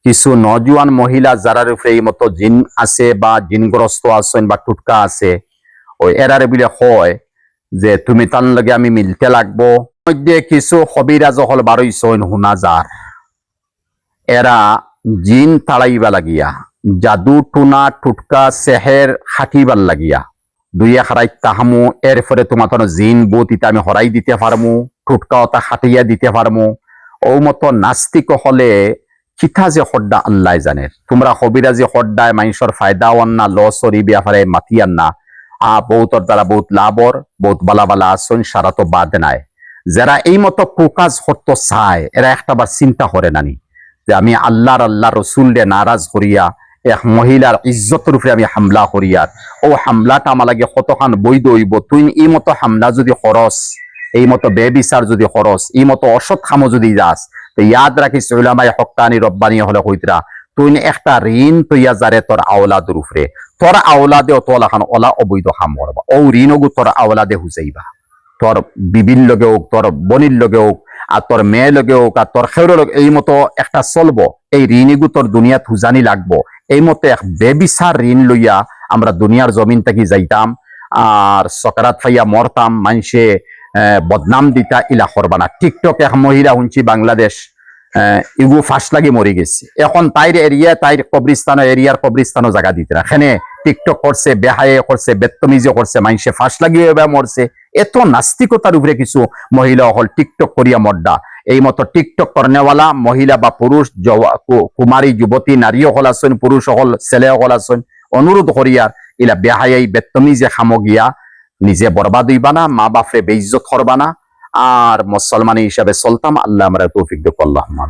কিছু নজওয়ান মহিলা যারার উপরে এই মতো জিন আছে বা জিনগ্রস্ত আছেন বা টুটকা আছে, ওই এরারে বিলে হয় যে তুমি তার লগে আমি মিলতে লাগবো। মধ্যে কিছু কবিরাজ হল বারইছইন হুনা যার এরা জিন তাড়াইবা লাগিয়া জাদু টুনা টুটকা সেহের খাটিবার লাগিয়া দুই এক রাত তাহামু, এরপরে তোমার জিন বুত ইতা আমি হরাই দিতে পারমু, টুটকা ওটা খাটিয়া দিতে পারমু। ও মতো নাস্তিক হলে কিথা যে হড্ডা আল্লাহ জানে। তোমরা কবিরাজি হড্ডায় মানুষের ফায়দা ওয়ান না লস ওর ব্যাপারে মাতিয়ান না। বহুতর দ্বারা বহুত লাভর বহুত বালা বালা আসন সারা তো বাদ নাই। যারা এই মতো কুকাজ হতো চায় এরা একটাবার চিন্তা করে নানি যে আমি আল্লাহ রসুল রে নারাজ করিয়া এক মহিলার ইজ্জতের উপরে আমি হামলা করিয়ার ও হামলাটা আমার লাগে কতখান বৈধ হইব। তুই এই মতো হামলা যদি খরচ, এই মতো বেবিচার যদি খরচ, এই মতো অসৎ খামো যদি যাস, তো ইয়াদ রাখিস উলামায়ে হক্কানি রব্বানি হলে কইতরা তুই একটা ঋণ তৈয়া যারে তোর আওলাদের উপরে, তোর আওলাদে তোলা খান ওলা অবৈধ খাম করবা, ও ঋণগু তোর আওলাদে হুজাইবা, তোর বিবির লগে হোক, তোর বনির লগে হোক, আর তোর মেয়ে লগে হোক, আর তোর খেউর লগে, এই মতো একটা চলবো। এই ঋণিগু তোর দুনিয়াত হুজানি লাগবো। এই মতো এক বেবিচার ঋণ লইয়া আমরা দুনিয়ার জমিন থেকে যাইতাম আর সকারাত ফাইয়া মরতাম, মানুষে বদনাম দিতা, ইলা করবা না। টিকটক এক মহিলা শুনছি বাংলাদেশ, ইগু ফাঁস লাগি মরি গেছে। এখন তাইর এরিয়া, তাইর কবরিস্তানো এরিয়ার কবরিস্তানো জায়গা দিতে না, এখানে টিকটক করছে, বেহায়ে করছে, বেত্তমিজি করছে, মানুষে ফাঁস লাগিয়ে মরছে। এত নাস্তিকতার উপরে কিছু মহিলা হল টিকটক করিয়া মড্ডা। এই মতো টিকটক করনেওয়ালা মহিলা বা পুরুষ, কুমারী যুবতী নারী হল আছেন, পুরুষ হল ছেলে হল আছেন, অনুরোধ করিয়ার ইলা বেহায়াই বেত্তমিজে খামগিয়া নিজে বরবাদ হইবা না, মা বাপরে বেইজ্জত করবা না। আর মুসলমান হিসাবে চলতাম। আল্লাহ আমরা তৌফিক দেব। আল্লাহুম্মা